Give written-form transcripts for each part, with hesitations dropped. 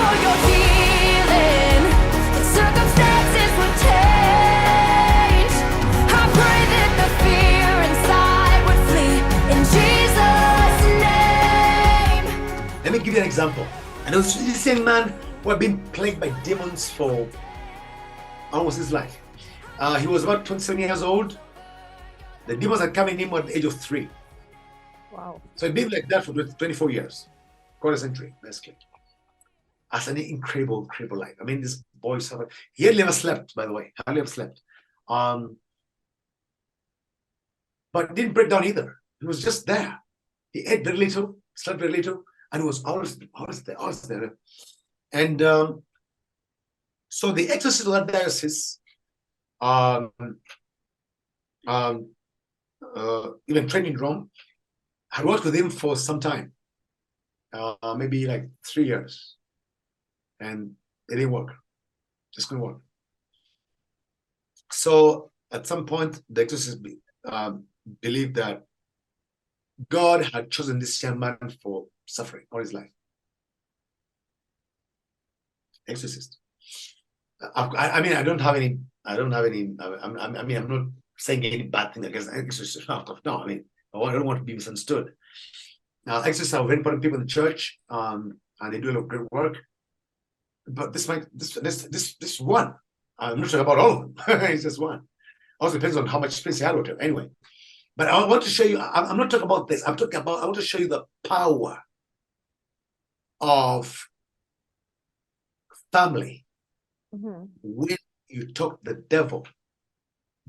for your healing. The circumstances would change. I pray that the fear inside would flee in Jesus' name. Let me give you an example. And this young man who had been plagued by demons for almost his life. He was about 27 years old. The demons had come in him at the age of 3. Wow. So he'd been like that for 24 years, quarter century, basically. As an incredible life. I mean, this boy suffered. He had never slept, by the way. Hardly ever slept. But didn't break down either. He was just there. He ate very little, slept very little, and he was always there. And so the exorcist of that diocese, even trained in Rome, I worked with him for some time, maybe like 3 years, and it didn't work. Just couldn't work. So at some point, the exorcist believed that God had chosen this young man for suffering all his life. Exorcist. I mean, I'm not saying any bad thing against exorcists. No, I mean, I don't want to be misunderstood. Now, exorcists are very important people in the church, and they do a lot of great work. But this one, I'm not sure about all of them. It's just one. Also depends on how much experience he had with him. Anyway, but I want to show you. I'm not talking about this. I want to show you the power of family. Mm-hmm. When you talk the devil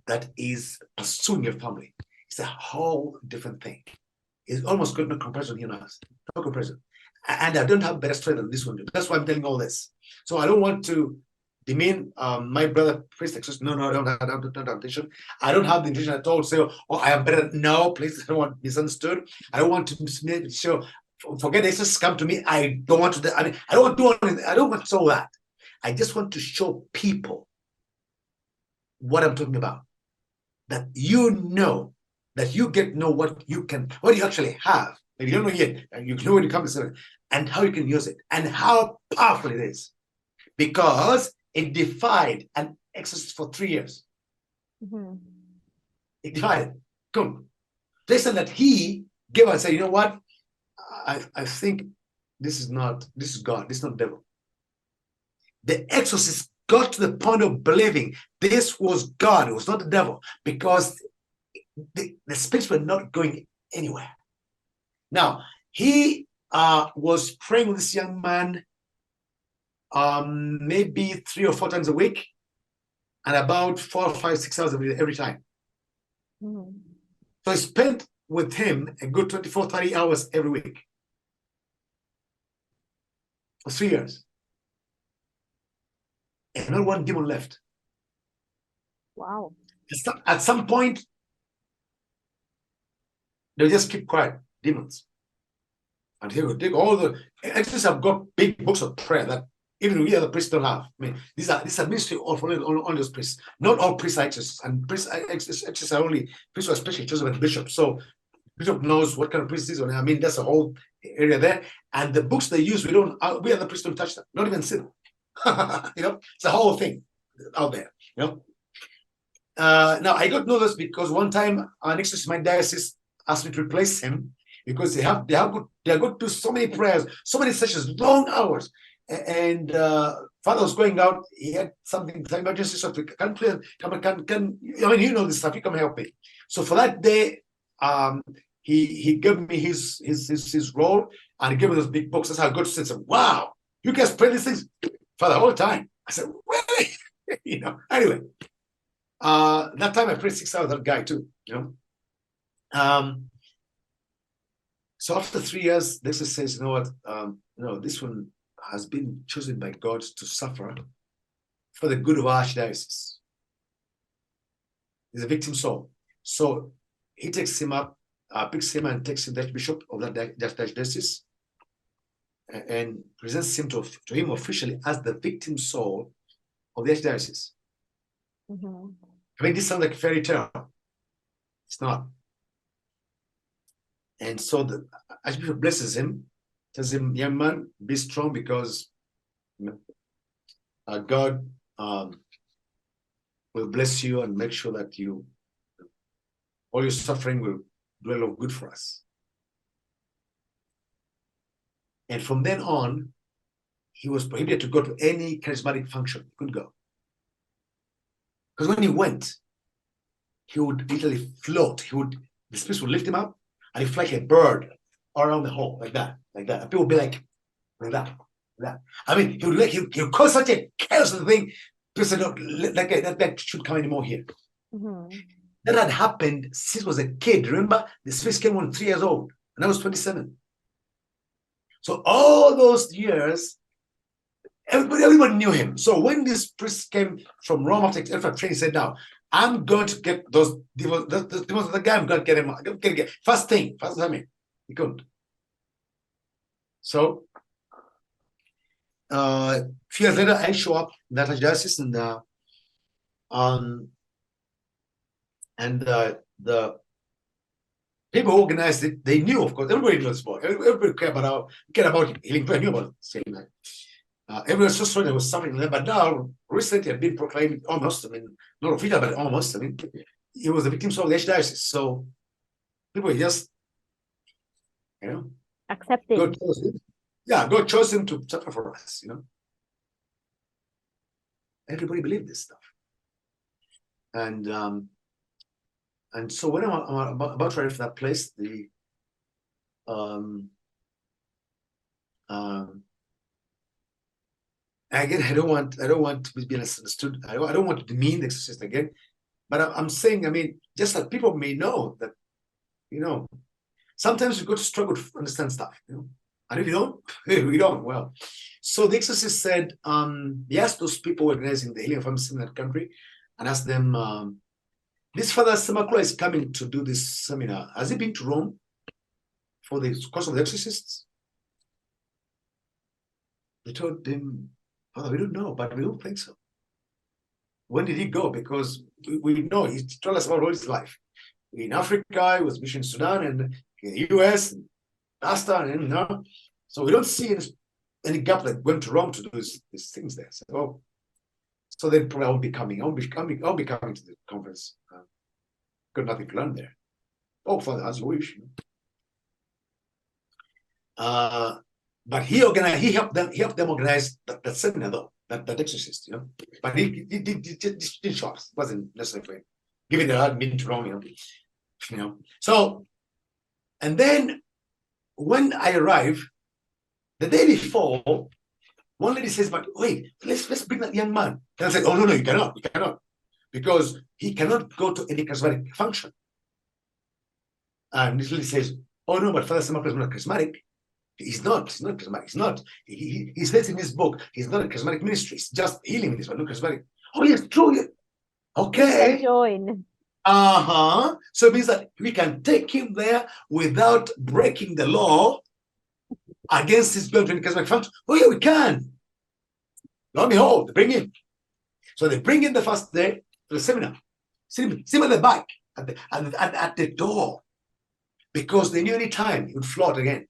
that is pursuing your family, it's a whole different thing. It's almost got no comparison here now. No comparison. And I don't have better strength than this one. That's why I'm telling all this. So I don't want to demean my brother priest exorcist. No, I don't have that intention. I don't have the intention at all to say, oh, I am better. No, please, I don't want to be misunderstood. I don't want to show, forget exorcists come to me. I don't want to, I mean, I don't want to do anything. I don't want to show that. I just want to show people what I'm talking about. That you know, that you get to know what you actually have. If you don't know yet, you know when you come to it, and how you can use it, and how powerful it is. Because it defied an exorcist for 3 years. Mm-hmm. It defied it. Come. Listen, that he gave us, say, you know what? I think this is God, this is not the devil. The exorcist got to the point of believing this was God, it was not the devil, because the spirits were not going anywhere. Now, he was praying with this young man maybe 3 or 4 times a week, and about 4, 5, 6 hours every time. Mm-hmm. So I spent with him a good 24, 30 hours every week for 3 years. And not one demon left. Wow. At some point, they'll just keep quiet, demons. And he will take all the exorcists have got big books of prayer that even we other priests don't have. I mean, these are ministry of all those priests. Not all priests are exorcists, and exorcists are only priests who are especially chosen by the bishop. So bishop knows what kind of priest it is. I mean, that's a whole area there. And the books they use, we other priests don't touch them, not even sin. You know, it's a whole thing out there. You know. Now I got to know this because one time an exorcist in my diocese asked me to replace him because they are good to so many prayers, so many sessions, long hours. And Father was going out. He had something emergency, so can I mean, you know this stuff. You come help me. So for that day, he gave me his role and he gave me those big books. That's how I got to say, wow, you guys pray these things, Father, all the time. I said, really? You know. Anyway, that time I prayed 6 hours. That guy too. You know. So after 3 years, this says, you know what? No, this one has been chosen by God to suffer for the good of our archdiocese. He's a victim soul. So he takes him up, picks him and takes him to the bishop of that archdiocese and presents him to him officially as the victim soul of the archdiocese. Mm-hmm. I mean, this sounds like a fairy tale. It's not. And so the archbishop blesses him, tells him, young man, be strong because God will bless you and make sure that all your suffering will do a lot of good for us. And from then on, he was prohibited to go to any charismatic function. He couldn't go. Because when he went, he would literally float. The spirits would lift him up and he'd fly like a bird all around the hall, like that. And people would be like that. I mean, he would cause such a chaos of the thing. People said, no, that shouldn't come anymore here. Mm-hmm. That had happened since I was a kid. Remember, the spirits came when 3 years old, and I was 27. So all those years, everybody knew him. So when this priest came from Rome after training, he said, now, I'm going to get those demons, the guy, I'm going to get him. I'm going to get first time. He couldn't. So a few years later, I show up in that diocese, and the people who organized it, they knew, of course, everybody knew this boy. Everybody cared about healing. Everybody knew about it. Same night. Everyone was so sorry there was something there, but now recently had been proclaimed almost, not official, but almost. He was the victim of the archdiocese. So people just, Accepted. God chose him to suffer for us, Everybody believed this stuff. And so when I'm about to arrive for that place, again, I don't want to be misunderstood. I don't want to demean the exorcist again, but I'm saying, just that people may know that, sometimes you've got to struggle to understand stuff, and if you don't, we don't. Well, so the exorcist said, he asked those people organizing the healing of families in that country, and asked them, this Father Ssemakula is coming to do this seminar. Has he been to Rome for the course of the exorcists? They told him, Father, we don't know, but we don't think so. When did he go? Because we know he told us about all his life. In Africa, he was mission in Sudan, and in the US, pastor, and so we don't see any gap that went to Rome to do these things there. So they probably won't be coming. I'll be coming to the conference. Got nothing to learn there. Oh, Father, as you wish. But he helped them organize that seminar, though, that exorcist, But he did show up. It wasn't necessary for him, given that I had been to Rome, So, and then when I arrive, the day before, one lady says, but wait, let's bring that young man. And I said, oh, no, you cannot, because he cannot go to any charismatic function. And this lady says, oh, no, but Father Ssemakula is not charismatic. He's not charismatic. He's not. He says in his book, he's not a charismatic ministry. It's just healing ministry, but not charismatic. Oh, yes, true. Okay. Join. So it means that we can take him there without breaking the law against his going to any charismatic function. Oh, yeah, we can. Lo and behold, they bring him. So they bring him the first day to the seminar. See him at the back, at the door, because they knew any time he would float again.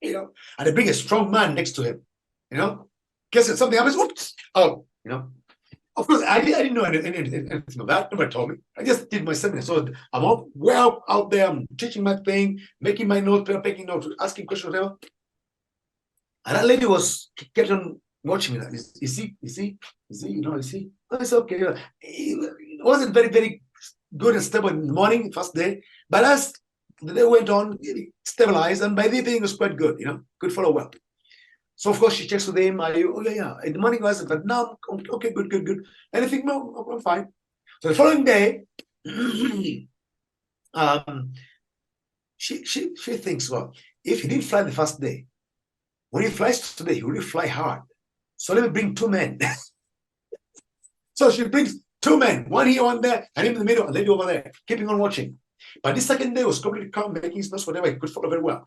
And they bring a strong man next to him. Guess if something happens, whoops, Of course, I didn't know anything of that. Nobody told me. I just did my seminar. So I'm out there, I'm teaching my thing, making my notes, taking notes, asking questions, whatever. And that lady kept on watching me. Is he? Is he? Oh, it's okay. It wasn't very, very good and stable in the morning, first day. But as the day went on, it stabilized. And by the evening, it was quite good, could follow well. So, of course, she checks with him. Yeah. In the morning, I said, but now, okay, good. Anything? No, I'm fine. So the following day, she thinks, well, if he didn't fly the first day, when he flies today, he will fly hard. So let me bring 2 men. So she brings 2 men, one here, one there, and him in the middle, a lady over there, keeping on watching. But this second day was completely calm, making his notes, whatever, he could follow very well.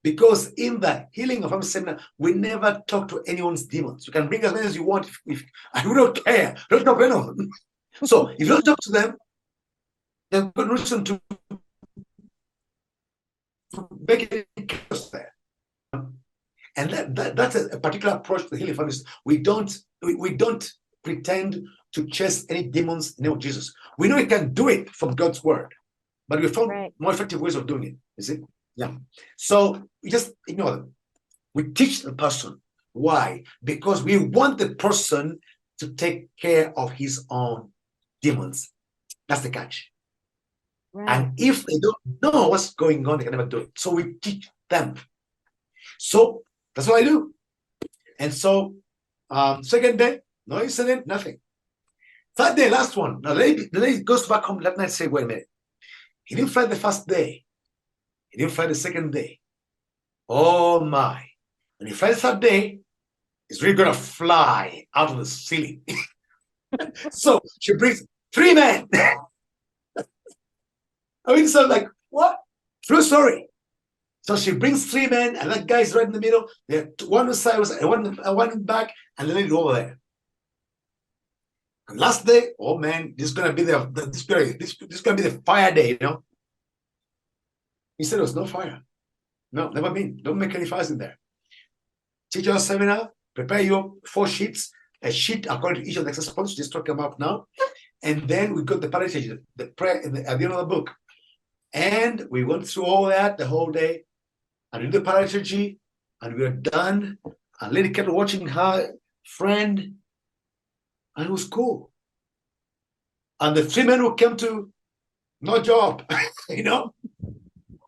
Because in the healing of family seminar, we never talk to anyone's demons. You can bring as many as you want. If I will not care. Don't talk to anyone. So if you don't talk to them, there's good reason to make it chaos there. And that's a particular approach to the healing families. We don't pretend to chase any demons in the name of Jesus. We know we can do it from God's word, but we found Right. more effective ways of doing it. You see? Yeah. So we just ignore them. We teach the person. Why? Because we want the person to take care of his own demons. That's the catch. Right. And if they don't know what's going on, they can never do it. So we teach them. So that's what I do. And so, second day, no incident, nothing. Third day, last one. Now, the lady goes back home that night and say, wait a minute. He didn't fly the first day. He didn't fly the second day. Oh my. When he flies the third day, he's really going to fly out of the ceiling. So she brings 3 men. I mean, so like, what? True story. So she brings 3 men, and that guy's right in the middle. They're one on the side and one back, and the lady over there. And last day, oh man, this is gonna be this gonna be the fire day, you know. He said there was no fire. No, never been. Don't make any fires in there. Teach your seminar, prepare your 4 sheets, a sheet according to each of the exercise points, just talking about now. And then we got the parachute, the prayer at the end of the book. And we went through all that the whole day. And we did the parachute, and we were done. And lady kept watching her friend, and it was cool. And the 3 men who came to no job, you know.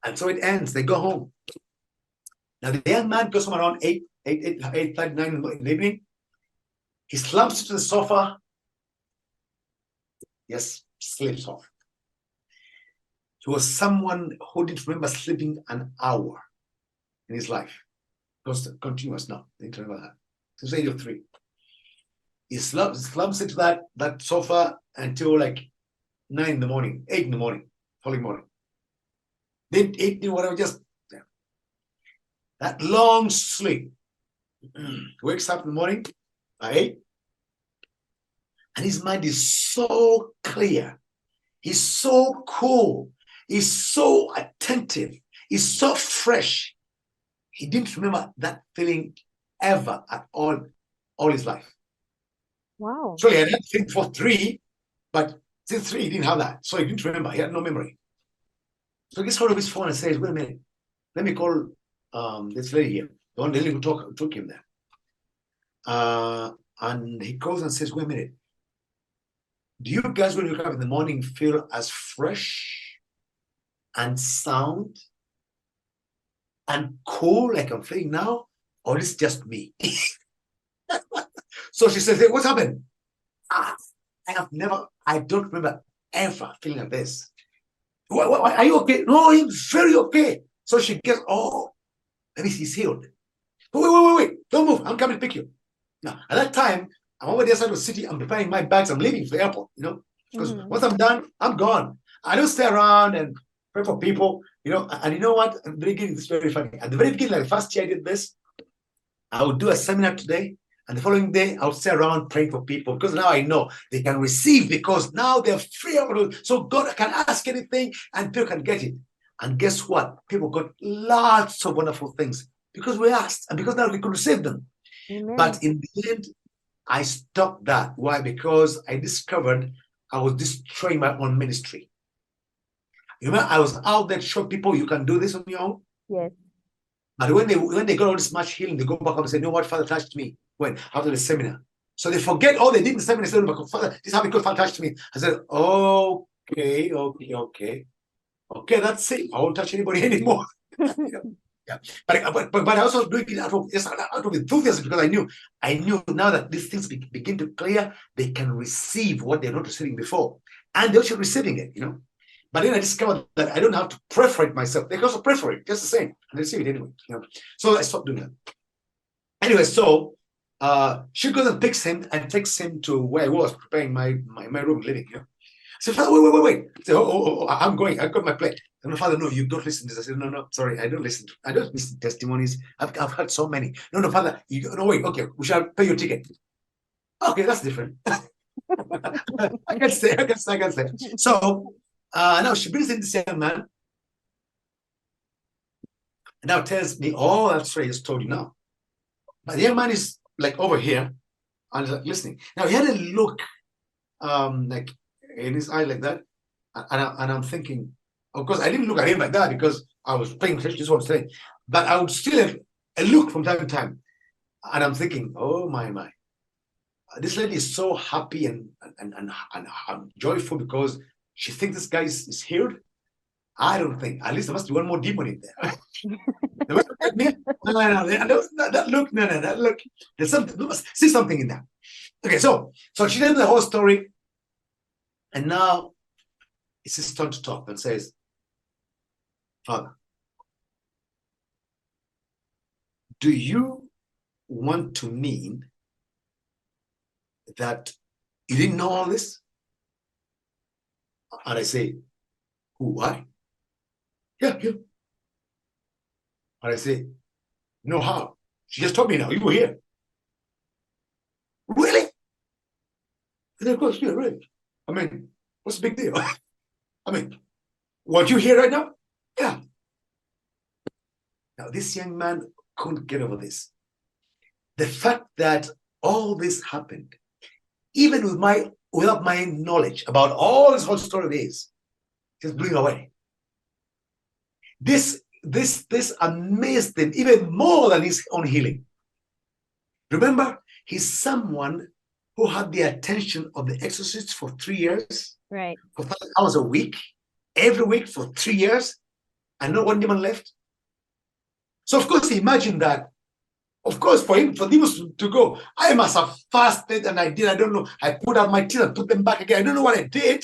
And so it ends. They go home. Now the young man goes home around 8:39 in the evening. He slumps to the sofa. Yes, sleeps off. He was someone who didn't remember sleeping an hour in his life. Constant, continuous now. Didn't remember that. Since the age of 3. He slumps into that sofa until like 9 in the morning, 8 in the morning, following morning. Didn't eat, whatever, just that long sleep. Wakes up in the morning by 8, and his mind is so clear. He's so cool. He's so attentive. He's so fresh. He didn't remember that feeling ever at all his life. Wow. So he had that feeling for 3, but since 3, he didn't have that. So he didn't remember. He had no memory. So he gets hold of his phone and says, wait a minute, let me call this lady here, the one who took him there. And he calls and says, wait a minute, do you guys, when you wake up in the morning, feel as fresh and sound and cool like I'm feeling now? Or is it just me? So she says, hey, what's happened? I don't remember ever feeling like this. Are you okay? No, I'm very okay. So she gets, oh, maybe he's healed. But wait, don't move. I'm coming to pick you. Now, at that time, I'm over the other side of the city. I'm preparing my bags. I'm leaving for the airport, you know, because once I'm done, I'm gone. I don't stay around and pray for people, you know. And you know what? At the beginning, this is very funny. At the very beginning, like the first year I did this, I would do a seminar today. And the following day, I would stay around praying for people, because now I know they can receive, because now they're free of it. So God can ask anything and people can get it. And guess what? People got lots of wonderful things because we asked, and because now we could receive them. Amen. But in the end, I stopped that. Why? Because I discovered I was destroying my own ministry. You remember, I was out there to show people you can do this on your own. Yes. But when they got all this much healing, they go back up and say, you know what, Father touched me when after the seminar. So they forget all they did in the seminar. Say, oh, Father, this is how because Father touched me. I said, okay, that's it. I won't touch anybody anymore. Yeah. But I also was doing it out of enthusiasm, because I knew now that these things begin to clear, they can receive what they're not receiving before. And they're also receiving it, you know. But then I discovered that I don't have to pray for it myself. They can also pray for it, just the same, and receive it anyway. You know? So I stopped doing that. Anyway, so she goes and picks him and takes him to where I was preparing my room living. You know? I said, Father, wait. I said, I'm going. I've got my plate. And my father, no, you don't listen to this. I said, no, sorry, I don't listen to testimonies. I've heard so many. No, Father, wait, okay, we shall pay your ticket. Okay, that's different. I can say. So now she brings in this young man, and now tells me, oh, that's right, I just told you now. But the young man is like over here and like listening. Now he had a look like in his eye like that. And I'm thinking, of course, I didn't look at him like that because I was paying attention to what I'm saying. But I would still have a look from time to time. And I'm thinking, oh my. This lady is so happy and joyful because she thinks this guy is healed. I don't think. At least there must be one more demon in there. There must be me. No. That look, no, that look. There's something. There must see something in that. Okay, so she tells the whole story, and now it's his turn to talk and says, "Father, do you want to mean that you didn't know all this?" And I say, "Who? Why?" Yeah. And I say, "No, how? She just told me now. You were here." Really? And of course, yeah, right. I mean, what's the big deal? I mean, what you hear right now? Yeah. Now, this young man couldn't get over this. The fact that all this happened, even without my knowledge about all this whole story is, just blew him away. This amazed him even more than his own healing. Remember, he's someone who had the attention of the exorcists for 3 years, Right. for 5 hours a week, every week for 3 years, and not one demon left. So of course, imagine that. Of course, for demons to go, I must have fasted, and I don't know. I put out my teeth and put them back again. I don't know what I did,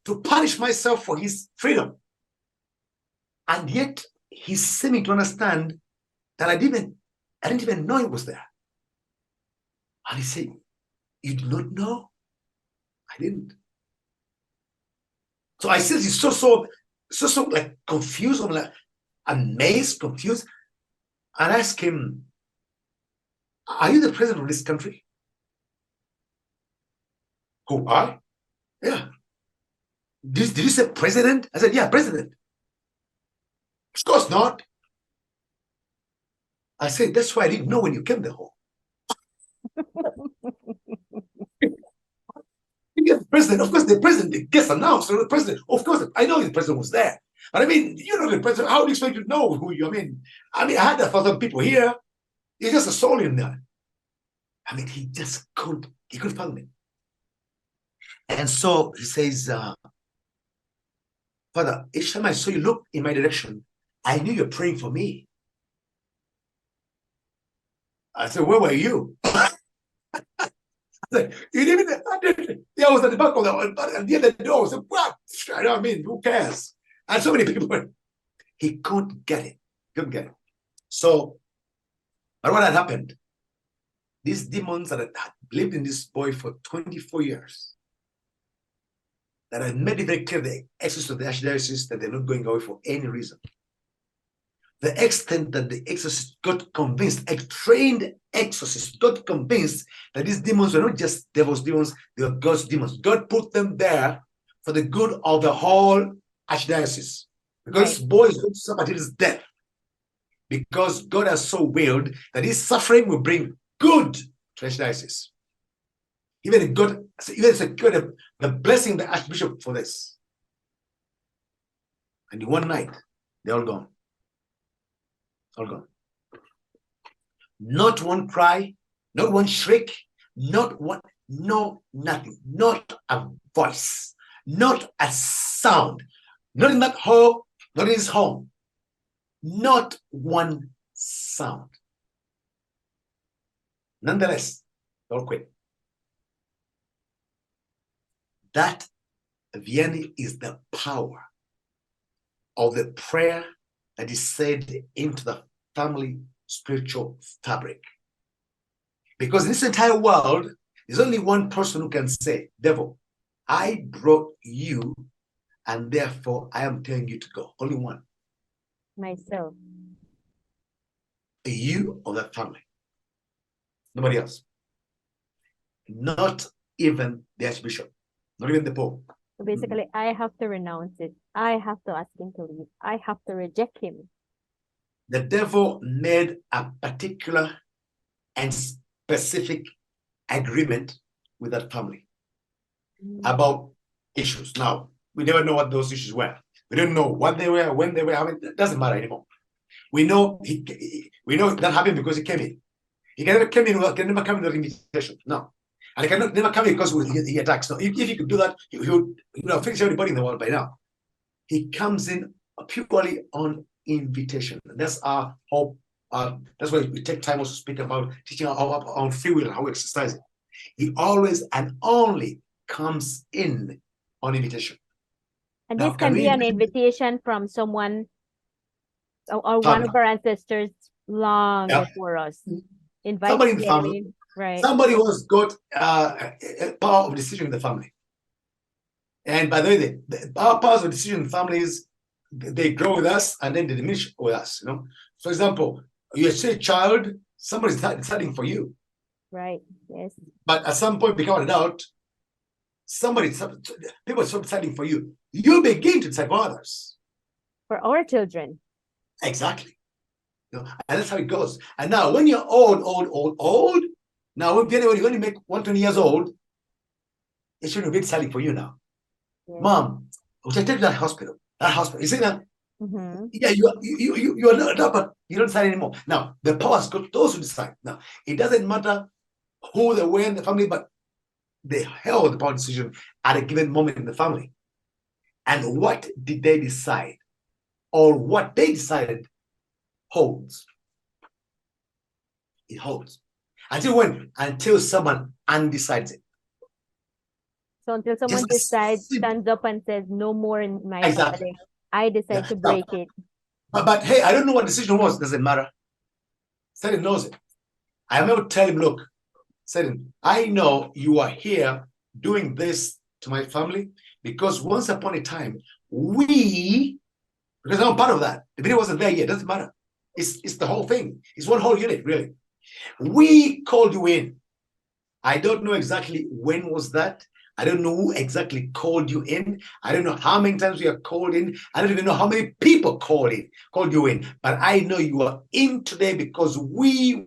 to punish myself for his freedom. And yet he's seeming to understand that I didn't even know it was there. And he said, "You did not know?" I didn't. So I said he's so like confused. I'm like amazed, confused. And I asked him, "Are you the president of this country?" "Who, I?" "Yeah." Did you say president?" I said, "Yeah, president." "Of course not." I said, "That's why I didn't know when you came there home." The president, of course, the president gets announced. The president, of course, I know the president was there. But I mean, you know the president, how do you expect to know who you, I mean, I had that for some people here. He's just a soul in there. I mean, he couldn't fathom it. And so he says, "Father, each time I saw you look in my direction, I knew you're praying for me." I said, "Where were you?" You didn't even, I was at the back of at the end of the door. I said, "What? I don't mean, who cares?" And so many people, he couldn't get it. Couldn't get it. So, but what had happened? These demons that had lived in this boy for 24 years, that had made it very clear the exorcist of the archdiocese that they're not going away for any reason. The extent that the exorcist got convinced, a trained exorcist got convinced that these demons were not just devil's demons, they were God's demons. God put them there for the good of the whole archdiocese. Because this boy is going to suffer until his death. Because God has so willed that his suffering will bring good to archdiocese. Even God secured the blessing of the archbishop for this. And in one night, they're all gone. All gone. Not one cry, not one shriek, not one, no, nothing, not a voice, not a sound, not in that hall, not in his home, not one sound. Nonetheless, they all quit. That, Vianney, is the power of the prayer that is said into the family spiritual fabric. Because in this entire world, there's only one person who can say, "Devil, I brought you, and therefore I am telling you to go." Only one. Myself. You of that family. Nobody else. Not even the archbishop. Not even the pope. So basically, I have to renounce it. I have to ask him to leave. I have to reject him. The devil made a particular and specific agreement with that family about issues. Now, we never know what those issues were. We don't know what they were, when they were. I mean, it doesn't matter anymore. We know we know that happened because he came in. He can never come in. Can never come in with invitation. No, and he cannot never come in because he attacks. No, if he could do that, he would have finished everybody in the world by now. He comes in purely on invitation. That's our hope. That's why we take time also to speak about teaching on free will, how we exercise it. He always and only comes in on invitation. And Now, this can we be an read- invitation from someone or one Family. of our ancestors long Yeah. before us. Somebody in the family. Inviting, right? Somebody who has got a power of decision in the family. And by the way, our powers of decision in families, they grow with us and then they diminish with us. You know, for example, you're still a child, somebody's deciding for you, Right. Yes. but at some point, become an adult, people stop deciding for you. You begin to decide for others. For our children. Exactly. You know, and that's how it goes. And now, when you're old, now when you only make 120 years old, it shouldn't be deciding for you now. Yes. Mom, we should take you to that hospital. That hospital. You see that? Mm-hmm. Yeah, you are not, but you don't decide anymore. Now, the powers go to those who decide. Now, it doesn't matter who they were in the family, but they held the power decision at a given moment in the family. And what did they decide? Or what they decided holds. It holds. Until when? Until someone undecides it. So until someone Just decides, simple. stands up and says, no more in my Exactly. family, I decide Yeah. to break it. But hey, I don't know what decision was. Doesn't matter. Satan knows it. I will tell him, look, Satan, I know you are here doing this to my family because once upon a time, because I'm part of that. The video wasn't there yet. Doesn't matter. It's the whole thing. It's one whole unit, really. We called you in. I don't know exactly when was that. I don't know who exactly called you in. I don't know how many times you are called in. I don't even know how many people called you in. But I know you are in today because we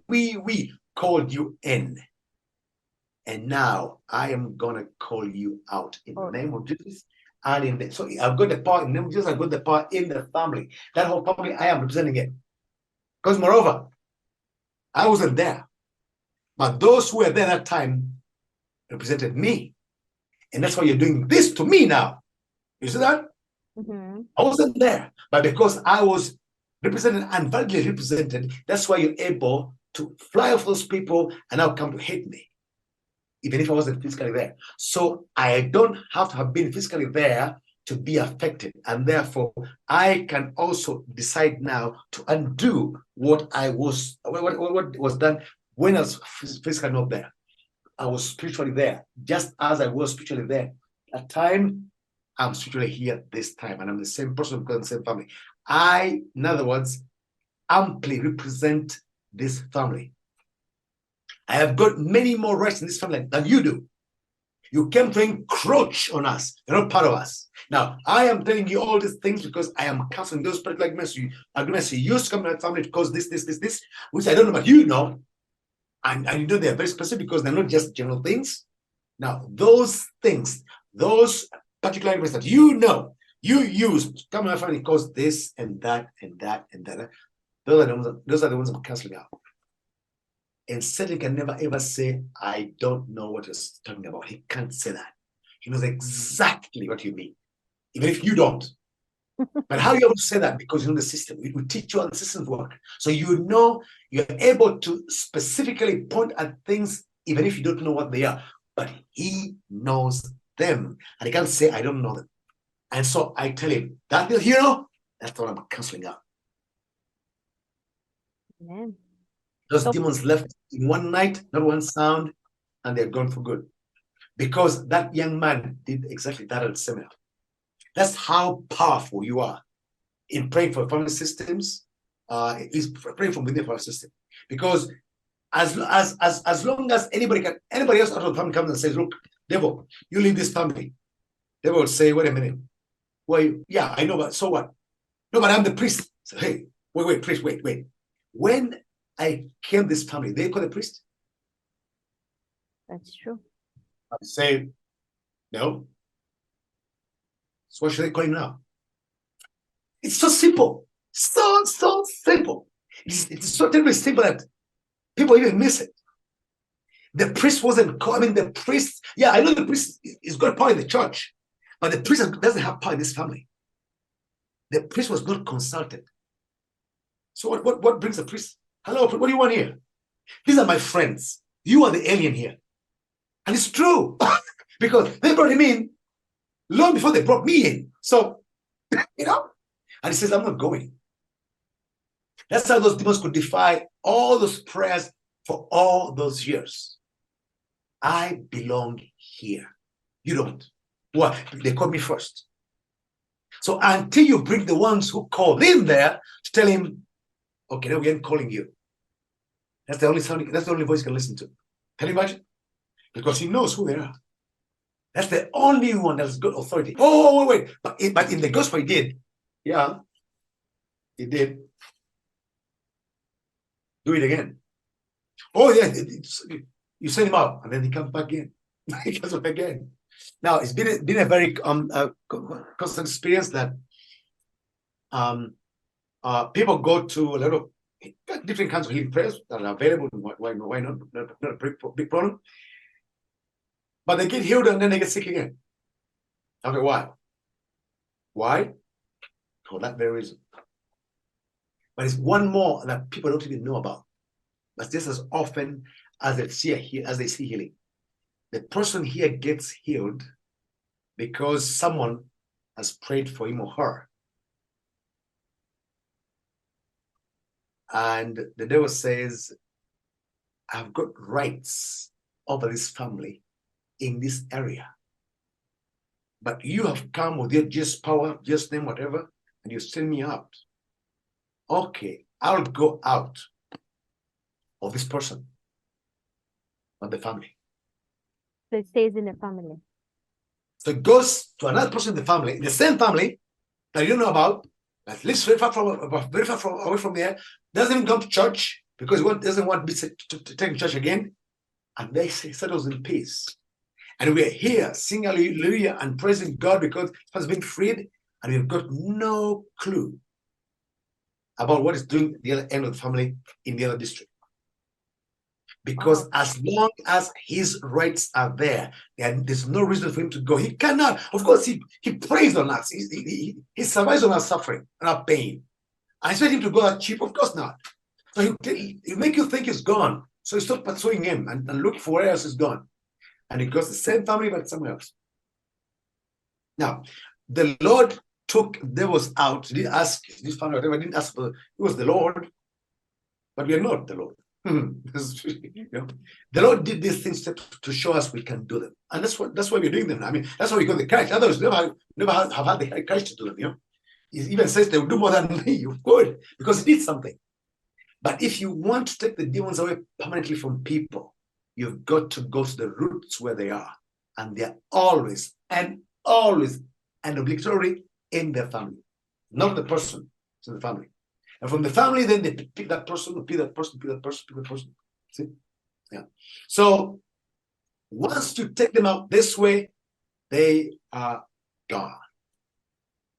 called you in. And now I am gonna call you out in the name of Jesus. And so I've got the power in the name of Jesus. I've got the power in the family. That whole family, I am representing it. Because moreover, I wasn't there. But those who were there that time represented me. And that's why you're doing this to me now. You see that? Mm-hmm. I wasn't there. But because I was represented and validly represented, that's why you're able to fly off those people and now come to hate me. Even if I wasn't physically there. So I don't have to have been physically there to be affected. And therefore, I can also decide now to undo what was done when I was physically not there. I was spiritually there, just as I was spiritually there. That time, I'm spiritually here this time, and I'm the same person because I'm the same family. I, in other words, amply represent this family. I have got many more rights in this family than you do. You came to encroach on us. You're not part of us. Now, I am telling you all these things because I am canceling those particular agreements you used to come to my family to cause this, which I don't know, but you know. And you know they're very specific because they're not just general things. Now, those things, those particular agreements that you know, you used to come to my family cause this and that and that and that. Those are the ones I'm canceling out. And Satan can never ever say, I don't know what you're talking about. He can't say that. He knows exactly what you mean, even if you don't. But how are you able to say that? Because you know the system. We teach you how the systems work. So you know you're able to specifically point at things, even if you don't know what they are. But he knows them. And he can't say, I don't know them. And so I tell him, that you know, that's what I'm canceling out. Amen. Those demons left in one night, not one sound, and they're gone for good. Because that young man did exactly that at the seminar. That's how powerful you are in praying for family systems. Is praying from within the family system. Because as long as anybody else out of the family comes and says, look, devil, you leave this family. Devil will say, wait a minute. Well, yeah, I know, but so what? No, but I'm the priest. So, hey, Wait, priest, wait. When I came this family, they call a priest? That's true. I say, no. So what should they call him now? It's so simple. So simple. It's so terribly simple that people even miss it. The priest wasn't called. I mean, the priest, yeah, I know the priest is got power in the church, but the priest doesn't have power in this family. The priest was not consulted. So what brings the priest? Hello, what do you want here? These are my friends. You are the alien here. And it's true. Because they brought him in long before they brought me in. So, you know, and he says, I'm not going. That's how those demons could defy all those prayers for all those years. I belong here. You don't. What? They called me first. So until you bring the ones who called in there to tell him, okay, now we ain't calling you. That's the only voice he can listen to. Can you imagine? Because he knows who they are. That's the only one that's got authority. Oh, wait. But in the gospel he did. Yeah. He did. Do it again. Oh, yeah. You send him out, and then he comes back in. He comes back again. Now, it's been a very constant experience that people go to a lot of different kinds of healing prayers that are available. Why not? Not a big problem. But they get healed and then they get sick again. After a while. Why? For that very reason. But it's one more that people don't even know about. But just as often as they see healing. The person here gets healed because someone has prayed for him or her. And the devil says, I've got rights over this family in this area. But you have come with your just power, just name, whatever, and you send me out. Okay, I'll go out of this person, not the family. So it stays in the family. So it goes to another person in the family, in the same family that you don't know about, that lives very far away from there, doesn't even come to church because he doesn't want to be taken to church again, and they say settles in peace. And we're here singing hallelujah and praising God because it has been freed, and we've got no clue about what is doing at the other end of the family in the other district. Because as long as his rights are there, and there's no reason for him to go. He cannot. Of course, he preys on us. He survives on our suffering and our pain. I expect him to go that cheap? Of course not. So he'll make you think he's gone. So you stop pursuing him and look for where else he's gone. And he goes to the same family, but somewhere else. Now, the Lord took devils out. He didn't ask this family, whatever. Didn't ask for. It was the Lord, but we are not the Lord. You know, the Lord did these things to show us we can do them, and that's why we're doing them. I mean, that's why we got the courage. Others never have had the courage to do them. You know, he even says they will do more than me. You could, because he did something. But if you want to take the demons away permanently from people, you've got to go to the roots where they are, and they're always and obligatory in their family, not the person. It's in the family. And from the family, then they pick that person, pick that person, pick that person, pick that person. See? Yeah. So once you take them out this way, they are gone.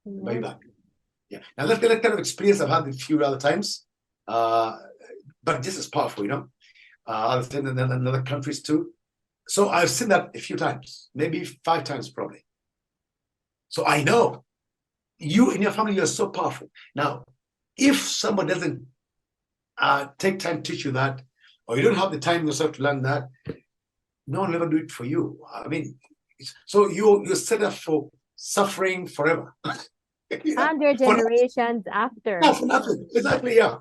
Way back. Yeah. Now that kind of experience I've had a few other times, but just as powerful, you know. I've seen in other countries too. So I've seen that a few times, maybe 5 times probably. So I know you in your family, you're so powerful. Now, if someone doesn't take time to teach you that, or you don't have the time yourself to learn that, no one will ever do it for you. I mean, so you're set up for suffering forever. Yeah, 100 generations after. Yeah, for nothing. Exactly, yeah.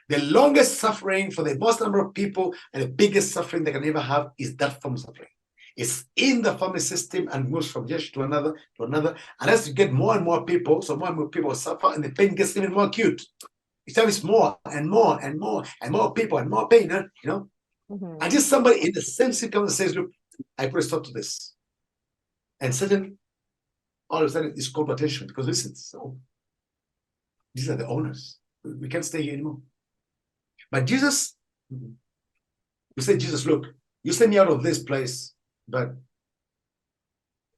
The longest suffering for the most number of people and the biggest suffering they can ever have is that form of suffering. It's in the family system and moves from generation to another. And as you get more and more people, so more and more people suffer, and the pain gets even more acute. Each time it's more and more and more and more people and more pain, you know? Mm-hmm. And just somebody in the same circumstance says, look, I put a stop to this. And suddenly, all of a sudden, it's called attention because listen, so these are the owners. We can't stay here anymore. But Jesus, we said, Jesus, look, you send me out of this place, but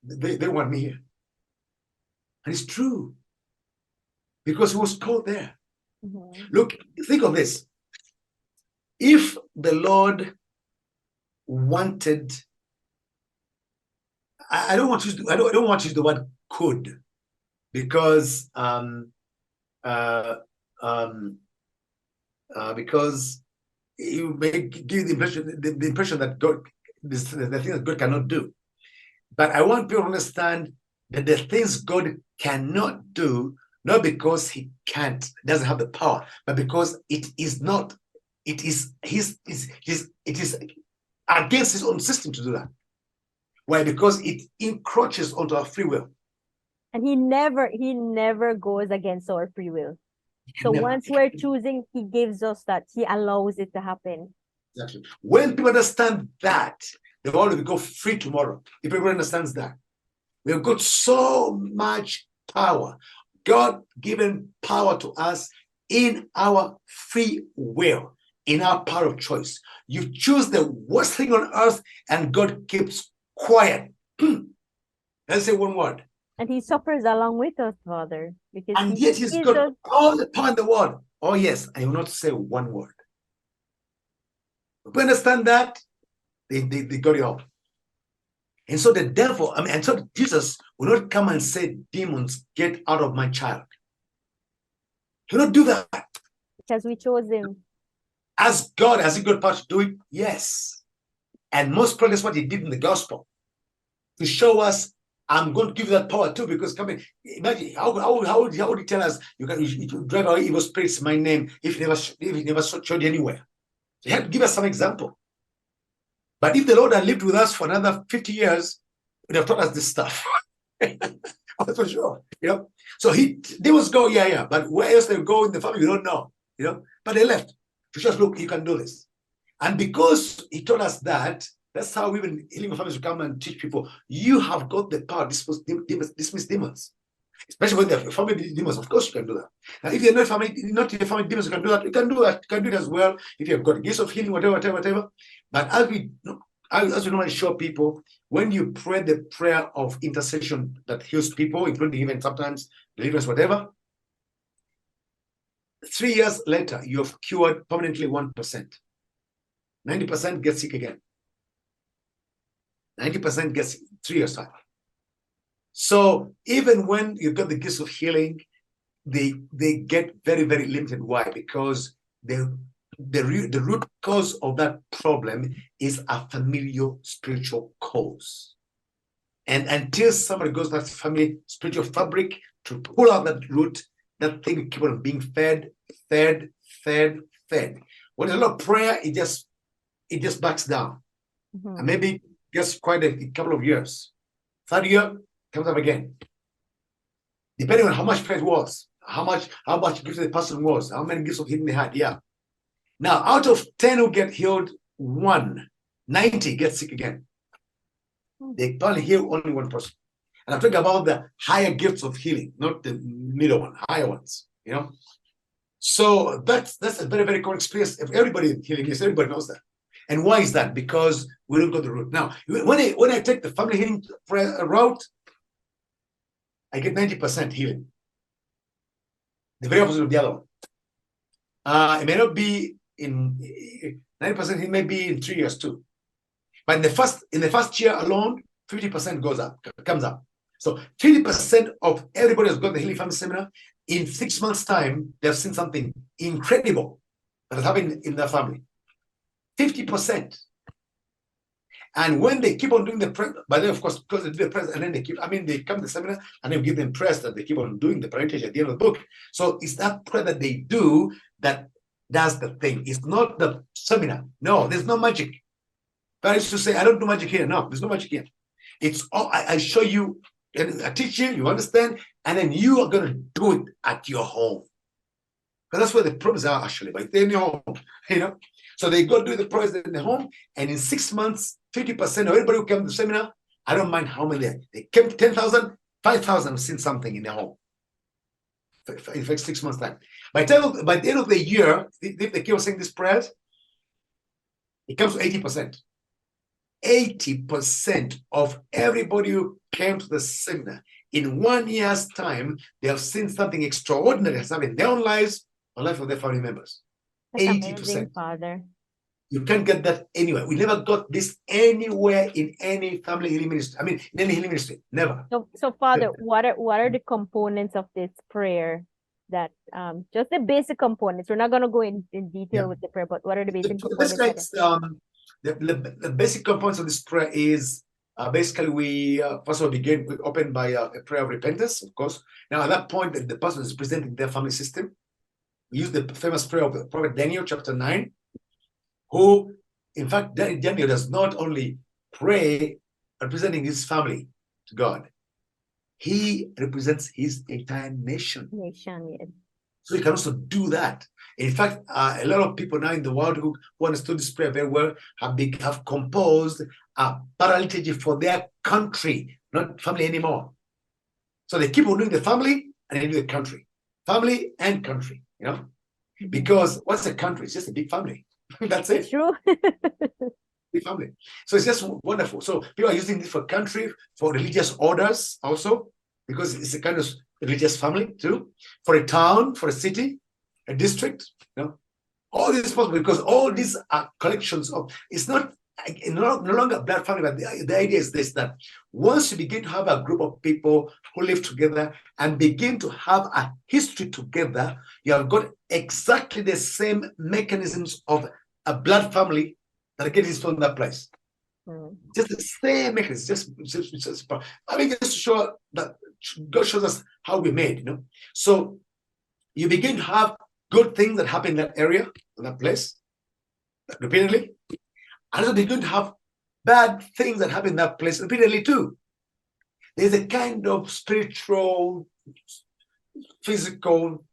they want me here. And it's true. Because he was called there. Look, think of this. If the Lord wanted, I don't want to use, I don't want to use the word could, because because you may give the impression that God, the thing that God cannot do. But I want people to understand that the things God cannot do, not because he can't, doesn't have the power, but because it is not, it is against his own system to do that. Why? Because it encroaches onto our free will. And he never goes against our free will. So once we're choosing, he gives us that. He allows it to happen. Exactly. When people understand that, they will already go free tomorrow. If everyone understands that, we have got so much power, God-given power to us in our free will, in our power of choice. You choose the worst thing on earth, and God keeps quiet. Let's say one word. And he suffers along with us, Father. Because And yet he's got all the power in the world. Oh, yes. And he will not say one word. If we understand that, they got it all. And so the devil, and so Jesus will not come and say, demons, get out of my child. He will not do that. Because we chose him. As God, has he got power to do it? Yes. And most probably that's what he did in the gospel. To show us, I'm going to give you that power too, because imagine how would he tell us you drive away evil spirits in my name if he never showed you anywhere? He had to give us some example. But if the Lord had lived with us for another 50 years, he would have taught us this stuff. That's for sure. So demons go, but where else they go in the family, we don't know. But they left to just look, you can do this. And because he told us that, that's how we even healing families will come and teach people, you have got the power to dismiss demons. Especially when they're family demons, of course you can do that. Now, if you're not your family demons, you can do that. You can do that. You can do it as well. If you've got gifts of healing, whatever. But as we normally show people, when you pray the prayer of intercession that heals people, including even sometimes deliverance, whatever, 3 years later, you have cured permanently 1%. 90% get sick again. 90% gets 3 years time. So even when you got the gifts of healing, they get very, very limited. Why? Because the root cause of that problem is a familial spiritual cause. And until somebody goes to that family spiritual fabric to pull out that root, that thing will keep on being fed. When there's a lot of prayer, it just backs down. And maybe just quite a couple of years. Third year comes up again. Depending on how much prayer it was, how much gifts the person was, how many gifts of healing they had. Yeah. Now, out of 10 who get healed, 90 get sick again. They only heal only one person. And I'm talking about the higher gifts of healing, not the middle one, higher ones. So that's a very, very common experience. If everybody in healing is, everybody knows that. And why is that? Because we don't go the root. Now, when I take the family healing route, I get 90% healing. The very opposite of the other one. It may not be in 90%, it may be in 3 years too. But in the first year alone, 50% comes up. So 50% of everybody who's got the Healing Family Seminar, in 6 months' time, they've seen something incredible that has happened in their family. 50%. And when they keep on doing the prayer, but then of course, because they do the prayer, and then they come to the seminar and then give them prayers that they keep on doing the parentage at the end of the book. So it's that prayer that they do that does the thing. It's not the seminar. No, there's no magic. But I used to say, I don't do magic here. No, there's no magic here. It's all I show you, and I teach you, you understand, and then you are going to do it at your home. Because that's where the problems are actually, but they're in your home, So they go do the prayers in the home, and in 6 months, 50% of everybody who came to the seminar, I don't mind how many they came, 10,000, 5,000 have seen something in their home. in fact 6 months time. By the end of the year, if they keep saying these prayers, it comes to 80%. 80% of everybody who came to the seminar in 1 year's time, they have seen something extraordinary has happened in their own lives or life of their family members. That's 80%. amazing, Father. You can't get that anywhere. We never got this anywhere in any family healing ministry. I mean, in any healing ministry, never. So Father, what are the components of this prayer? That just the basic components. We're not going to go in detail with the prayer, but what are the basic components? The basic components of this prayer is basically we first of all we open by a prayer of repentance, of course. Now at that point, the person is presenting their family system. We use the famous prayer of the prophet Daniel, chapter 9, who, in fact, Daniel does not only pray representing his family to God, he represents his entire nation. Yes. So he can also do that. In fact, a lot of people now in the world who understood this prayer very well have composed a paraliturgy for their country, not family anymore. So they keep on doing the family and they do the country. Family and country, you know? Because what's a country? It's just a big family. That's it. It's true. Big family. So it's just wonderful. So people are using this for country, for religious orders also, because it's a kind of religious family too, for a town, for a city, a district, you know, all this is possible because all these are collections of, it's not no longer a blood family, but the idea is this, that once you begin to have a group of people who live together and begin to have a history together, you have got exactly the same mechanisms of a blood family that get installed in that place. Just the same mechanism, just I mean, just to show that God shows us how we made, you know. So you begin to have good things that happen in that area, in that place, repeatedly. And also begin to have bad things that happen in that place repeatedly too. There's a kind of spiritual, physical,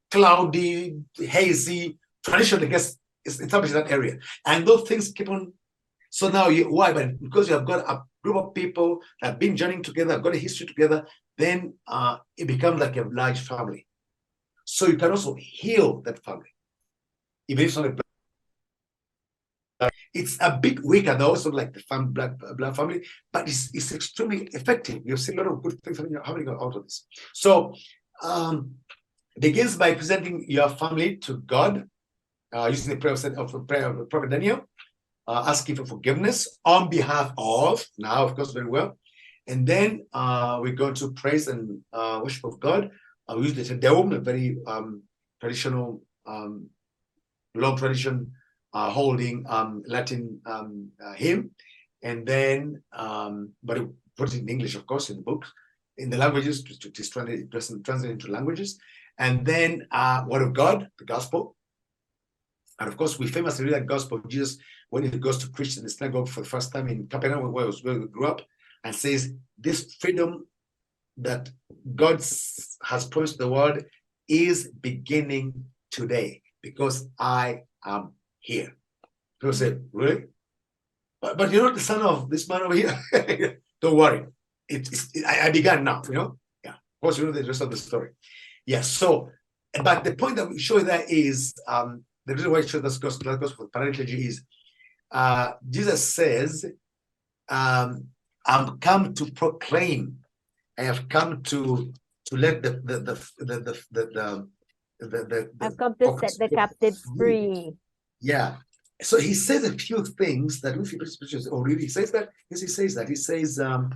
cloudy, hazy tradition that gets established in that area. And those things keep on. So now, why? But because you have got a group of people that have been journeying together, have got a history together, then it becomes like a large family. So you can also heal that family. Even if it's not a it's a bit weaker though, so like the blood family, but it's extremely effective. You've seen a lot of good things happening out of this. So it begins by presenting your family to God, using the prayer of the prophet Daniel, asking for forgiveness on behalf of, now of course very well, and then we go to praise and worship of God. We use the Deum, a very traditional, long tradition, holding Latin hymn, and then but it put it in English, of course, in the book, in the languages, to translate into languages, and then Word of God, the Gospel, and of course we famously read that Gospel of Jesus when he goes to preach in the synagogue for the first time in Capernaum, where he grew up, and says, "This freedom that God has promised the world is beginning today because I am here." People say, "Really? But you're not the son of this man over here." Don't worry. I began now, you know? Yeah. Of course, you know the rest of the story. Yeah, so, but the point that we show there is, the reason why I show this gospel for paraliturgy is, Jesus says, I'm come to proclaim. I have come to let the I've come to set the captives free. Yeah. So he says a few things that if you already says that. Yes, he says that. He says, so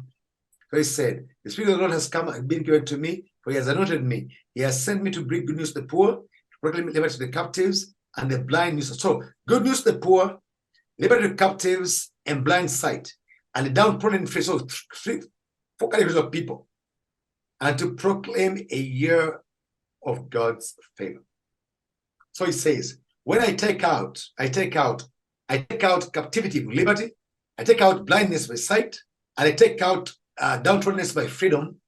he said, "The Spirit of the Lord has come and been given to me, for he has anointed me. He has sent me to bring good news to the poor, to proclaim liberty to the captives, and the blind news." So good news to the poor, liberty to captives, and blind sight, and the downtrodden free. So four categories of people, and to proclaim a year of God's favor. So he says, when I take out captivity with liberty, I take out blindness by sight, and I take out downtrodden by freedom.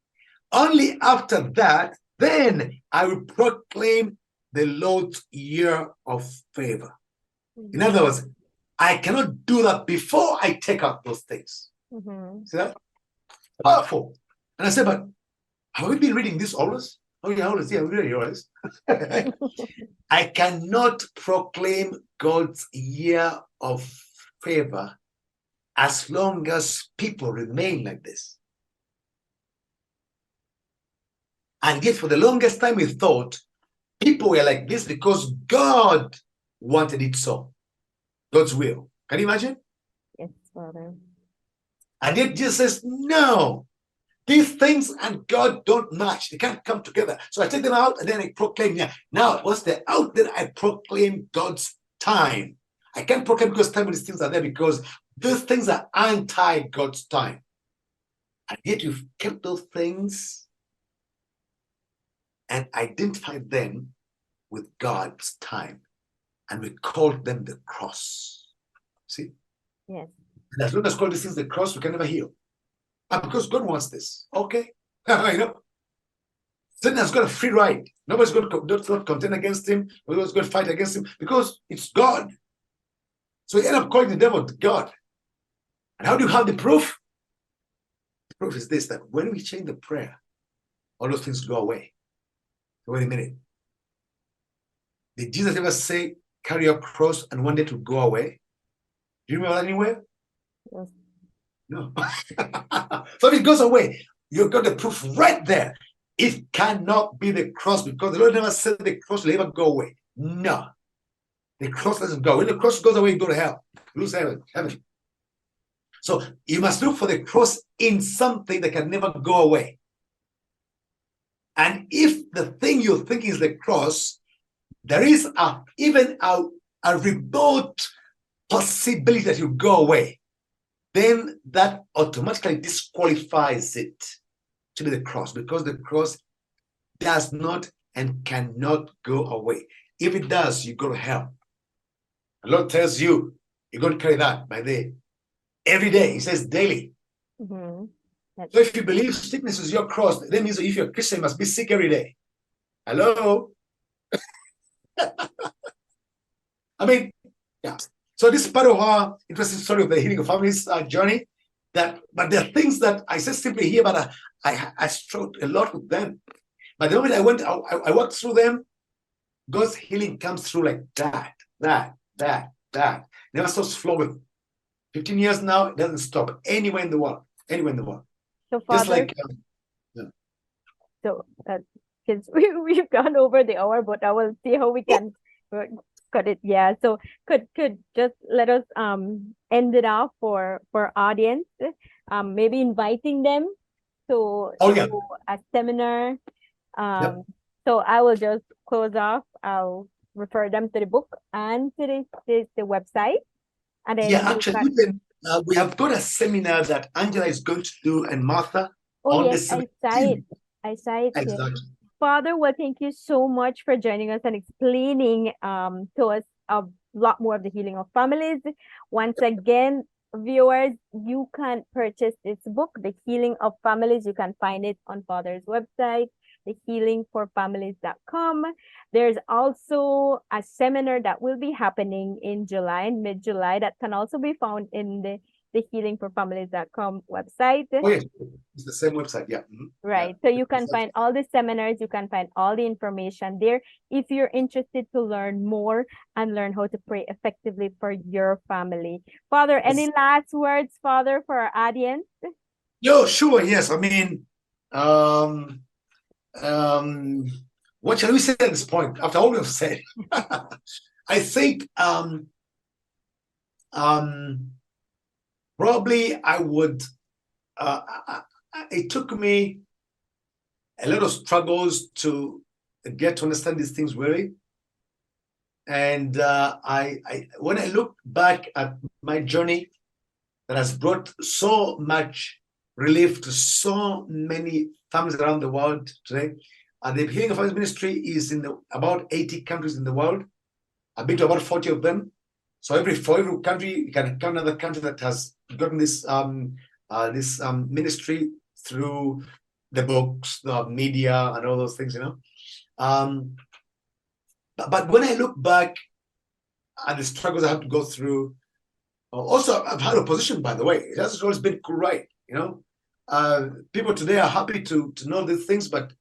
Only after that, then I will proclaim the Lord's year of favor. In other words, I cannot do that before I take out those things. See that? Powerful. And I said, but Have we been reading this always? Oh yeah, always. Yeah, we read it always. I cannot proclaim God's year of favor as long as people remain like this. And yet, for the longest time, we thought people were like this because God wanted it so. God's will. Can you imagine? Yes, Father. And yet Jesus says, no, these things and God don't match. They can't come together. So I take them out and then I proclaim. Yeah. Now, once they're out, then I proclaim God's time. I can't proclaim God's time when these things are there because those things are anti-God's time. And yet you've kept those things and identified them with God's time. And we called them the cross. See? Yes. And as long as we call these things the cross, we can never heal. And because God wants this. Okay. You know, Satan has got a free ride. Nobody's going to contend against him. Nobody's going to fight against him because it's God. So he ended up calling the devil God. And how do you have the proof? The proof is this, that when we change the prayer, all those things go away. So wait a minute. Did Jesus ever say, carry your cross and one day to go away? Do you remember that anywhere? Yes. No. So if it goes away, you've got the proof right there. It cannot be the cross because the Lord never said the cross will ever go away. No. The cross doesn't go. When the cross goes away, you go to hell. You lose heaven. So you must look for the cross in something that can never go away. And if the thing you think is the cross, there is even a remote possibility that you go away, then that automatically disqualifies it to be the cross because the cross does not and cannot go away. If it does, you go to hell. The Lord tells you, you're going to carry that by day. Every day, he says daily. Mm-hmm. So if you believe sickness is your cross, that means if you're a Christian, you must be sick every day. Hello? I mean, yeah. So this is part of our interesting story of the healing of families journey. But there are things that I said simply here, but I struggled a lot with them. But the moment I walked through them, God's healing comes through like that. Never stops flowing. 15 years now, it doesn't stop anywhere in the world. So, Just Father, like so since we've gone over the hour, but I will see how we can cut it. Yeah. So could just let us end it off for audience, maybe inviting them to a seminar. So I will just close off. I'll refer them to the book and to the website. And then actually, we have got a seminar that Angela is going to do and Martha. Oh yes, I saw it. Exactly. Yes. Father, well, thank you so much for joining us and explaining to us a lot more of the healing of families. Once again, viewers, you can purchase this book, The Healing of Families. You can find it on Father's website, thehealingforfamilies.com. There's also a seminar that will be happening in July, mid-July, that can also be found in the thehealingforfamilies.com website. Oh yes, it's the same website, yeah. Mm-hmm. Right. So you can find all the seminars, you can find all the information there if you're interested to learn more and learn how to pray effectively for your family. Father, any last words, Father, for our audience? Yo, sure, yes. I mean, what shall we say at this point? After all we've said, I think probably I would. It took me a lot of struggles to get to understand these things really. And when I look back at my journey that has brought so much relief to so many families around the world today, the Healing of Families Ministry is in about 80 countries in the world. I've been to about 40 of them. So for every country, you can count another country that has gotten this ministry through the books, the media, and all those things, you know. But when I look back at the struggles I have to go through, also I've had opposition, by the way. It hasn't always been right, you know. People today are happy to know these things, but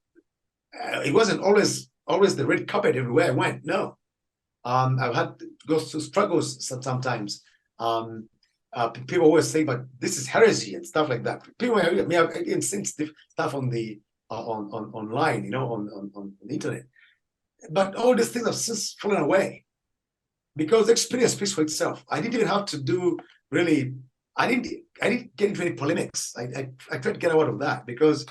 it wasn't always the red carpet everywhere I went. No, I've had to go through struggles sometimes. People always say, "But this is heresy" and stuff like that. People may have even seen stuff on the online, on the internet. But all these things have since fallen away because the experience speaks for itself. I didn't even have to do really. I didn't get into any polemics. I tried to get out of that because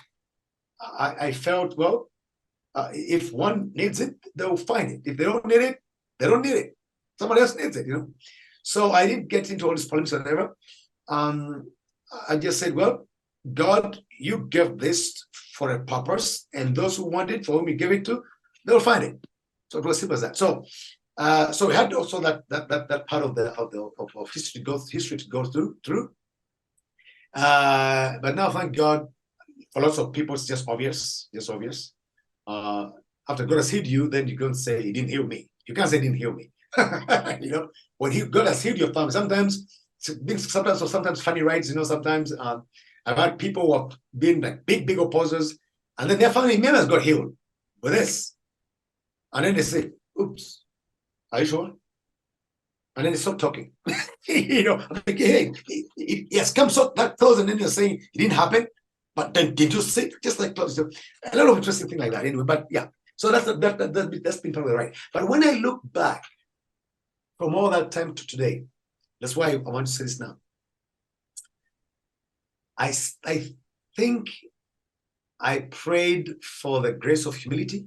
I felt, well, if one needs it, they'll find it. If they don't need it, they don't need it. Somebody else needs it, So I didn't get into all this polemics or whatever. I just said, well, God, you gave this for a purpose, and those who want it, for whom you gave it to, they'll find it. So it was simple as that. So we had also that part of history to go through. But now, thank God, for lots of people, it's just obvious. After God has healed you, then you can't say He didn't heal me. You can't say He didn't heal me. When God has healed your family, sometimes funny rides. Sometimes I've had people who have been like big opposers, and then their family members got healed with this, and then they say, "Oops, are you sure?" And then they stop talking. I'm like, hey, he has come so that close, and then you're saying it didn't happen. But then did you see? Just like close. A lot of interesting things like that. Anyway, but yeah. So that's been totally right. But when I look back from all that time to today, that's why I want to say this now. I think I prayed for the grace of humility,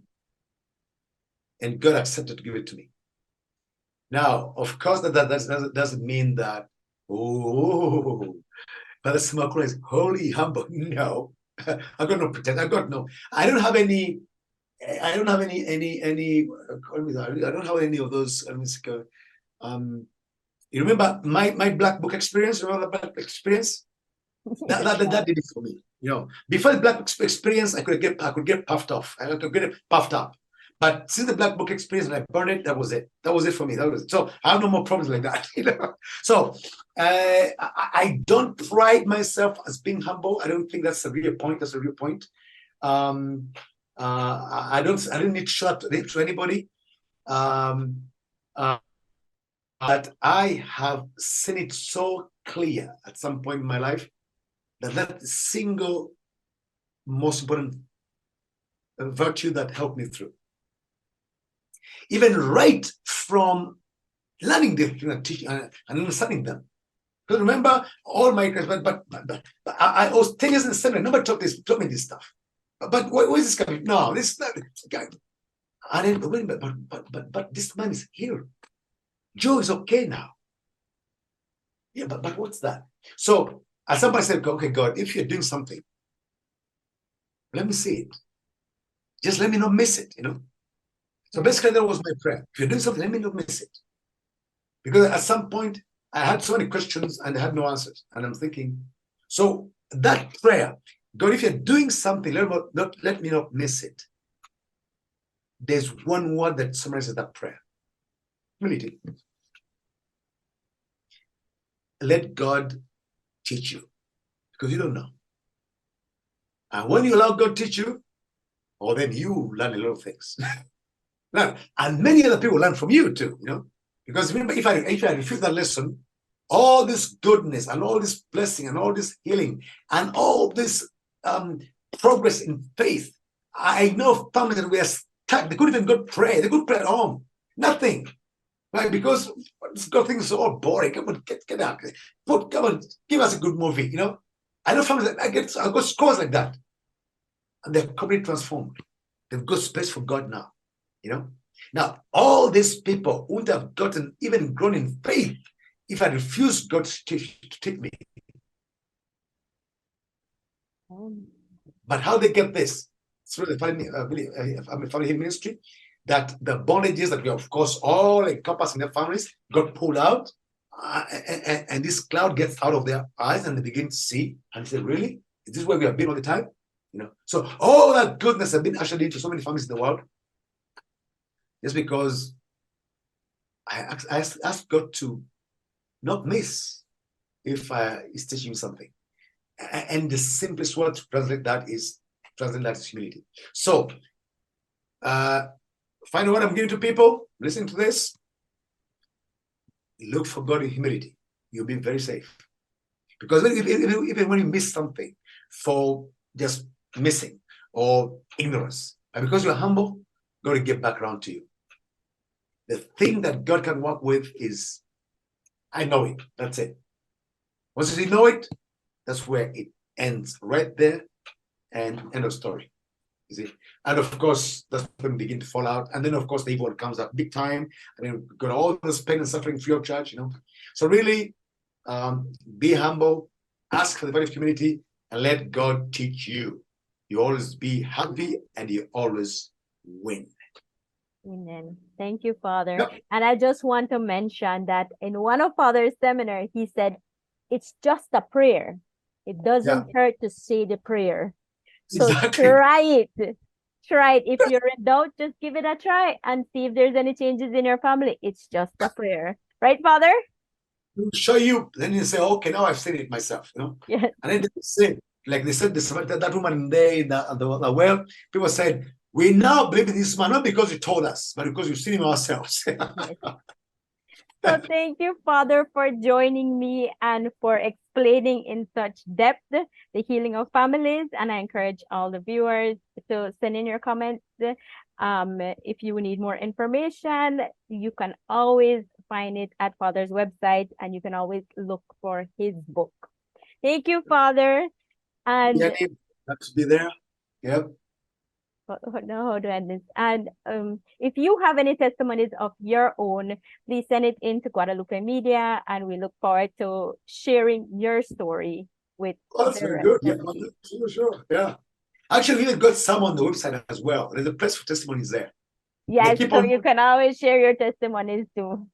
and God accepted to give it to me. Now, of course, that doesn't mean that, oh, Brother Ssemakula is wholly humble. No, I got no pretend. I don't have any. I don't have any. I don't have any of those. You remember my black book experience? Remember the black book experience? That did it for me. Before the black book experience, I could get puffed off. I could get puffed up. But since the black book experience, and I burned it, that was it. That was it for me. That was it. So I have no more problems like that. So I don't pride myself as being humble. I don't think that's a real point. That's a real point. I don't need to show up to anybody. But I have seen it so clear at some point in my life that single most important virtue that helped me through. Even right from learning the teaching and understanding them. Because remember, all my but I was 10 years in the seminary. Nobody taught me this stuff. But where is this coming? No, this is not. I didn't. But this man is here. Joe is okay now. Yeah, but what's that? So as somebody said, okay, God, if you're doing something, let me see it. Just let me not miss it. So basically, that was my prayer. If you're doing something, let me not miss it. Because at some point, I had so many questions and I had no answers. And I'm thinking, so that prayer, God, if you're doing something, let me not miss it. There's one word that summarizes that prayer. Humility. Let God teach you. Because you don't know. And when you allow God to teach you, then you learn a lot of things. And many other people learn from you too, because remember, if I refuse that lesson, all this goodness and all this blessing and all this healing and all this progress in faith, I know families that were stuck. They couldn't even go pray. They couldn't pray at home. Nothing, right? Because God thinks it's all boring. Come on, get out. Come on, give us a good movie. I know families that I got scores like that, and they're completely transformed. They've got space for God now. Now, all these people wouldn't have even grown in faith if I refused God to take me. But how they get this? Through the family healing ministry, that the bondages that we, of course, all encompass in their families got pulled out, and this cloud gets out of their eyes, and they begin to see, and they say, really? Is this where we have been all the time? So all that goodness has been ushered into so many families in the world, just because I asked God to not miss if He's teaching you something. And the simplest word to translate that is humility. So, find out what I'm giving to people. Listen to this. Look for God in humility. You'll be very safe. Because even when you miss something for just missing or ignorance, and because you're humble, God will get back around to you. The thing that God can work with is, I know it. That's it. Once you know it, that's where it ends, right there, and end of story. You see? And of course, that's when we begin to fall out. And then, of course, the evil one comes up big time. And then we've got all this pain and suffering free of charge, So really, be humble, ask for the value of community, and let God teach you. You always be happy and you always win. Amen. Thank you, Father. Yep. And I just want to mention that in one of Father's seminar, he said, it's just a prayer. It doesn't hurt to say the prayer. So try it. Try it. If you're in doubt, just give it a try and see if there's any changes in your family. It's just a prayer. Right, Father? We'll show you. Then you say, okay, now I've seen it myself. Yes. And then they say, like they said, that woman there in the well, people said, we now believe in this man, not because you told us, but because we've seen him ourselves. Yes. So thank you, Father, for joining me and for explaining in such depth the healing of families. And I encourage all the viewers to send in your comments. If you need more information, you can always find it at Father's website, and you can always look for his book. Thank you, Father. And Yeah, have to be there. Yep. how do I end this? And if you have any testimonies of your own, please send it in to Guadalupe Media, and we look forward to sharing your story with That's very good. Yeah, sure. Yeah. Actually, we even got some on the website as well. There's a place for testimonies there. Yes, so you can always share your testimonies too.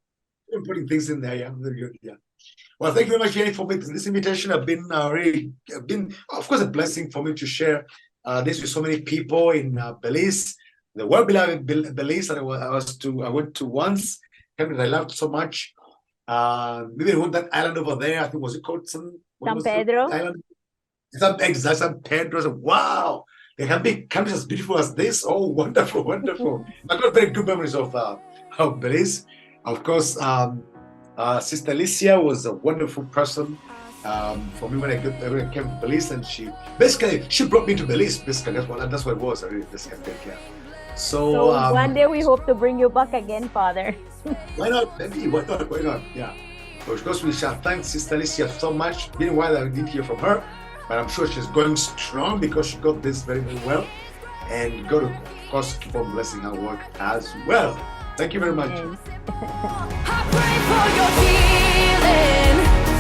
Putting things in there. Yeah, very good. Yeah. Well, thank you very much, Jenny, for this invitation. I've been of course, a blessing for me to share this with so many people in Belize, the well-beloved Belize that I went to once, and I loved so much. Maybe that island over there, I think, was it called San Pedro? Island? San Pedro. Wow, they can be countries as beautiful as this. Oh, wonderful, wonderful. I got very good memories of Belize. Of course, Sister Alicia was a wonderful person for me when I came to Belize, and she brought me to Belize. Basically, that's what it was. I really yeah. So one day we hope to bring you back again, Father. Why not? Maybe. Why not? Yeah. Of course, we shall thank Sister Alicia so much. Been a while I didn't hear from her, but I'm sure she's going strong because she got this very, very well. And God, of course, keep on blessing her work as well. Thank you very much. I pray for your healing.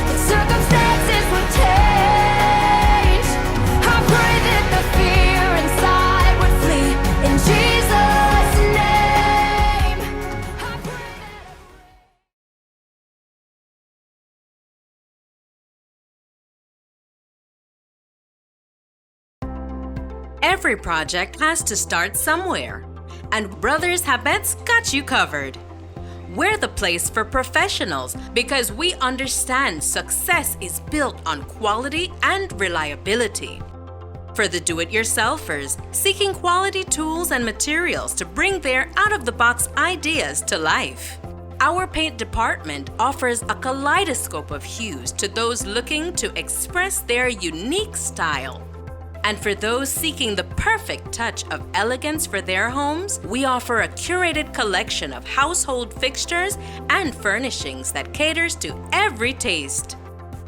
The circumstances will change. I pray that the fear inside would flee in Jesus' name. I pray Every project has to start somewhere, and Brothers Habet's got you covered. We're the place for professionals because we understand success is built on quality and reliability. For the do-it-yourselfers seeking quality tools and materials to bring their out-of-the-box ideas to life, our paint department offers a kaleidoscope of hues to those looking to express their unique style. And for those seeking the perfect touch of elegance for their homes, we offer a curated collection of household fixtures and furnishings that caters to every taste.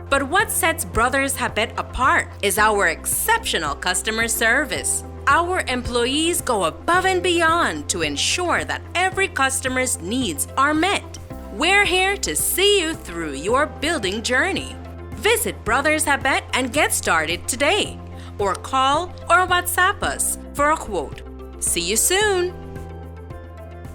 But what sets Brothers Habet apart is our exceptional customer service. Our employees go above and beyond to ensure that every customer's needs are met. We're here to see you through your building journey. Visit Brothers Habet and get started today, or call or WhatsApp us for a quote. See you soon!